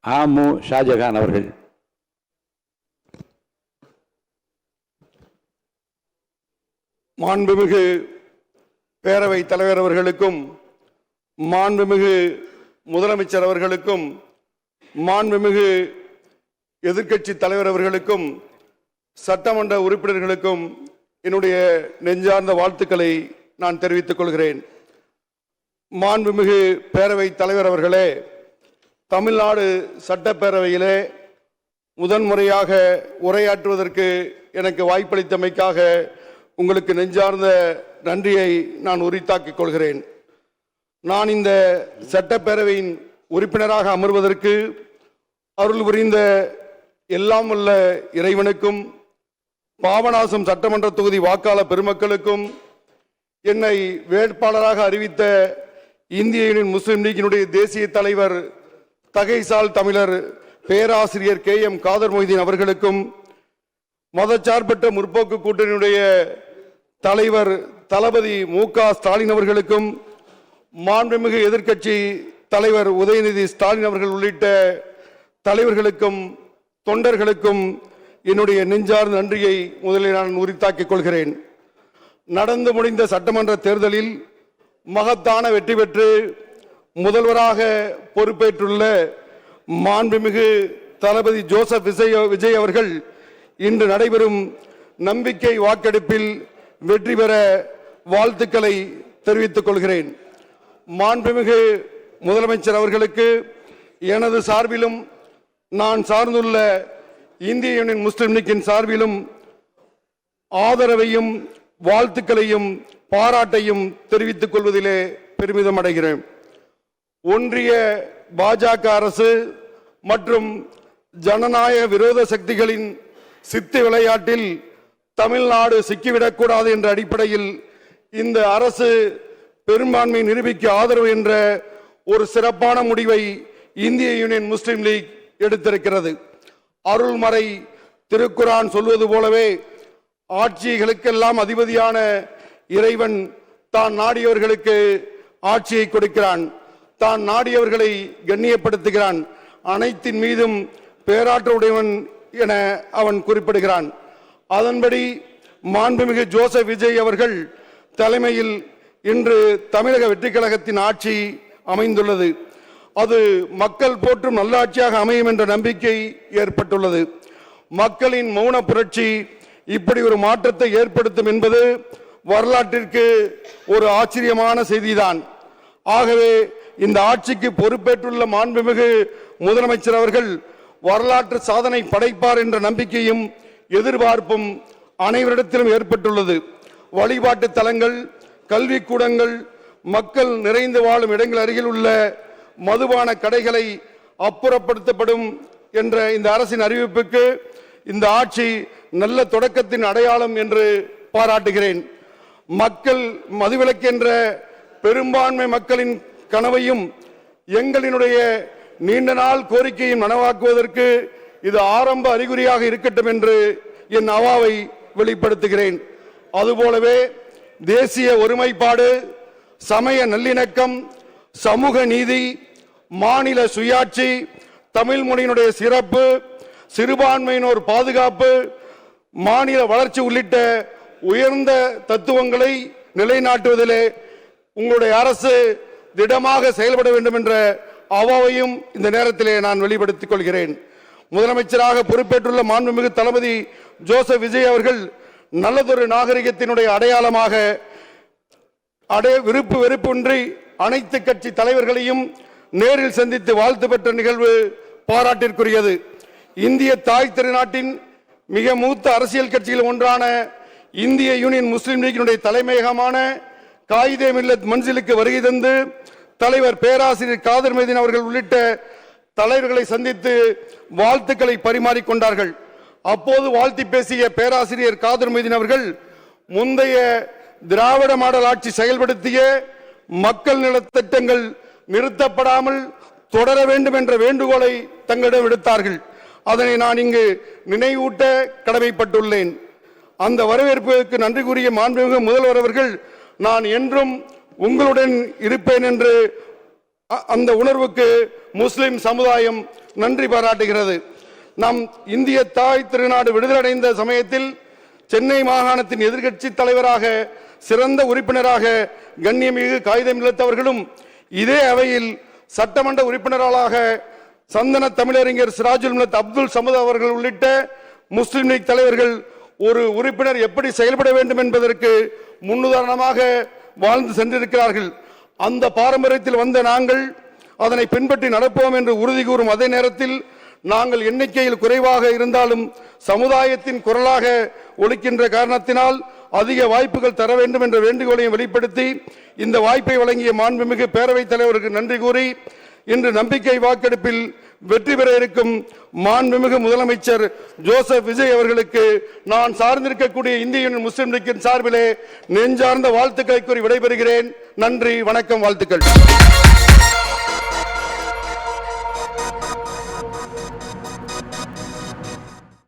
ஆமு ஷாஜகான் அவர்கள். மாண்புமிகு பேரவை தலைவர் அவர்களுக்கும், மாண்புமிகு முதலமைச்சர் அவர்களுக்கும், மாண்புமிகு எதிர்க்கட்சி தலைவர் அவர்களுக்கும், சட்டமன்ற உறுப்பினர்களுக்கும் என்னுடைய நெஞ்சார்ந்த வாழ்த்துக்களை நான் தெரிவித்துக் கொள்கிறேன். மாண்புமிகு பேரவை தலைவர் அவர்களே, தமிழ்நாடு சட்டப்பேரவையிலே முதன்முறையாக உரையாற்றுவதற்கு எனக்கு வாய்ப்பளித்தமைக்காக உங்களுக்கு நெஞ்சார்ந்த நன்றியை நான் உரித்தாக்கிக் கொள்கிறேன். நான் இந்த சட்டப்பேரவையின் உறுப்பினராக அமர்வதற்கு அருள் புரிந்த எல்லாம் வல்ல இறைவனுக்கும், பாபநாசம் சட்டமன்ற தொகுதி வாக்காளர் பெருமக்களுக்கும், என்னை வேட்பாளராக அறிவித்த இந்திய யூனியன் முஸ்லிம் லீக்கினுடைய தேசிய தலைவர் தகைசால் தமிழர் பேராசிரியர் KM காதர் மொய்தீன் அவர்களுக்கும், மதச்சார்பற்ற முற்போக்கு கூட்டணியுடைய தலைவர் தளபதி MK ஸ்டாலின் அவர்களுக்கும், மாண்புமிகு எதிர்க்கட்சி தலைவர் உதயநிதி ஸ்டாலின் அவர்கள் உள்ளிட்ட தலைவர்களுக்கும் தொண்டர்களுக்கும் என்னுடைய நெஞ்சார்ந்த நன்றியை முதலில் நான் உரித்தாக்கிக் கொள்கிறேன். நடந்து முடிந்த சட்டமன்ற தேர்தலில் மகத்தான வெற்றி பெற்று முதல்வராக பொறுப்பேற்றுள்ள மாண்புமிகு தளபதி ஜோசப் விஜய் அவர்கள் இன்று நடைபெறும் நம்பிக்கை வாக்கெடுப்பில் வெற்றி பெற வாழ்த்துக்களை தெரிவித்துக் கொள்கிறேன். மாண்புமிகு முதலமைச்சர் அவர்களுக்கு எனது சார்பிலும், நான் சார்ந்துள்ள இந்திய யூனியன் முஸ்லிம் லீக்கின் சார்பிலும் ஆதரவையும் வாழ்த்துக்களையும் பாராட்டையும் தெரிவித்துக் கொள்வதிலே பெருமிதம் அடைகிறேன். ஒன்றிய பாஜக அரசு மற்றும் ஜனநாயக விரோத சக்திகளின் சித்து விளையாட்டில் தமிழ்நாடு சிக்கிவிடக்கூடாது என்ற அடிப்படையில் இந்த அரசு பெரும்பான்மை நிரூபிக்க ஆதரவு என்ற ஒரு சிறப்பான முடிவை இந்திய யூனியன் முஸ்லிம் லீக் எடுத்திருக்கிறது. அருள்மறை திருக்குரான் சொல்வது போலவே ஆட்சிகளுக்கெல்லாம் அதிபதியான இறைவன் தான் நாடியவர்களுக்கு ஆட்சியை கொடுக்கிறான், தான் நாடியவர்களை கண்ணியப்படுத்துகிறான், அனைத்தின் மீதும் பேராற்றவுடையவன் என அவன் குறிப்பிடுகிறான். அதன்படி மாண்புமிகு ஜோசப் விஜய் அவர்கள் தலைமையில் இன்று தமிழக வெற்றிக் கழகத்தின் ஆட்சி அமைந்துள்ளது. அது மக்கள் போற்றும் நல்லாட்சியாக அமையும் என்ற நம்பிக்கை ஏற்பட்டுள்ளது. மக்களின் மௌன புரட்சி இப்படி ஒரு மாற்றத்தை ஏற்படுத்தும் என்பது வரலாற்றிற்கு ஒரு ஆச்சரியமான செய்திதான். ஆகவே இந்த ஆட்சிக்கு பொறுப்பேற்றுள்ள மாண்புமிகு முதலமைச்சர் அவர்கள் வரலாற்று சாதனை படைப்பார் என்ற நம்பிக்கையும் எதிர்பார்ப்பும் அனைவரிடத்திலும் ஏற்பட்டுள்ளது. வழிபாட்டு தலங்கள், கல்விக்கூடங்கள், மக்கள் நிறைந்து வாழும் இடங்கள் அருகில் உள்ள மதுபான கடைகளை அப்புறப்படுத்தப்படும் என்ற இந்த அரசின் அறிவிப்புக்கு இந்த ஆட்சி நல்ல தொடக்கத்தின் அடையாளம் என்று பாராட்டுகிறேன். மக்கள் மதுவிலக்கு என்ற பெரும்பான்மை மக்களின் கனவையும் எங்களினுடைய நீண்ட நாள் கோரிக்கையை நனவாக்குவதற்கு இது ஆரம்ப அறிகுறியாக இருக்கட்டும் என்று என் அவாவை வெளிப்படுத்துகிறேன். அதுபோலவே தேசிய ஒருமைப்பாடு, சமய நல்லிணக்கம், சமூக நீதி, மாநில சுயாட்சி, தமிழ் மொழியினுடைய சிறப்பு, சிறுபான்மையினோர் பாதுகாப்பு, மாநில வளர்ச்சி உள்ளிட்ட உயர்ந்த தத்துவங்களை நிலைநாட்டுவதிலே உங்களுடைய அரசு திடமாக செயல்பட வேண்டும் என்ற அவாவையும் இந்த நேரத்திலே நான் வெளிப்படுத்திக் கொள்கிறேன். முதலமைச்சராக பொறுப்பேற்றுள்ள மாண்புமிகு தளபதி ஜோசப் விஜய் அவர்கள் நல்லதொரு நாகரிகத்தினுடைய அடையாளமாக விருப்பு வெறுப்பின்றி அனைத்து கட்சி தலைவர்களையும் நேரில் சந்தித்து வாழ்த்து பெற்ற நிகழ்வு பாராட்டிற்குரியது. இந்திய தாய் திருநாட்டின் மிக மூத்த அரசியல் கட்சியில் ஒன்றான இந்திய யூனியன் முஸ்லிம் லீக்கினுடைய தலைமையகமான காயிதே மில்லத் மன்சிலுக்கு வருகை தந்து தலைவர் பேராசிரியர் காதர் மொய்தீன் அவர்கள் உள்ளிட்ட தலைவர்களை சந்தித்து வாழ்த்துக்களை பரிமாறிக்கொண்டார்கள். அப்போது வாழ்த்தி பேசிய பேராசிரியர் காதர் மொய்தீன் அவர்கள் முந்தைய திராவிட மாடல் ஆட்சி செயல்படுத்திய மக்கள் நலத்திட்டங்கள் நிறுத்தப்படாமல் தொடர வேண்டும் என்ற வேண்டுகோளை தங்களிடம் விடுத்தார்கள். அதனை நான் இங்கு நினைவூட்ட கடமைப்பட்டுள்ளேன். அந்த வரவேற்புக்கு நன்றி கூறிய மாண்புமிகு முதல்வர் அவர்கள் நான் என்றும் உங்களுடன் இருப்பேன் என்று அந்த உணர்வுக்கு முஸ்லிம் சமுதாயம் நன்றி பாராட்டுகிறது. நம் இந்திய தாய் திருநாடு விடுதலையடைந்த சமயத்தில் சென்னை மாகாணத்தின் எதிர்க்கட்சி தலைவராக சிறந்த உறுப்பினராக கண்ணியமிகு காகிதம் இல்லத்தவர்களும் இதே அவையில் சட்டமன்ற உறுப்பினர்களாக சந்தன தமிழறிஞர் சிராஜுல் மில்லத் அப்துல் சமது அவர்கள் உள்ளிட்ட முஸ்லிம் லீக் தலைவர்கள் ஒரு உறுப்பினர் எப்படி செயல்பட வேண்டும் என்பதற்கு முன்னுதாரணமாக வாழ்ந்து சென்றிருக்கிறார்கள். அந்த பாரம்பரியத்தில் வந்த நாங்கள் அதனை பின்பற்றி நடப்போம் என்று உறுதி கூறும் அதே நேரத்தில் நாங்கள் எண்ணிக்கையில் குறைவாக இருந்தாலும் சமுதாயத்தின் குரலாக ஒலிக்கின்ற காரணத்தினால் அதிக வாய்ப்புகள் தர வேண்டும் என்ற வேண்டுகோளையும் வெளிப்படுத்தி இந்த வாய்ப்பை வழங்கிய மாண்புமிகு பேரவைத் தலைவருக்கு நன்றி கூறி இன்று நம்பிக்கை வாக்கெடுப்பில் வெற்றி பெற இருக்கும் மாண்புமிகு முதலமைச்சர் ஜோசப் விஜய் அவர்களுக்கு நான் சார்ந்திருக்கக்கூடிய இந்திய யூனியன் முஸ்லிம் லீக்கின் சார்பிலே நெஞ்சார்ந்த வாழ்த்துக்களை கூறி விடைபெறுகிறேன். நன்றி, வணக்கம், வாழ்த்துக்கள்.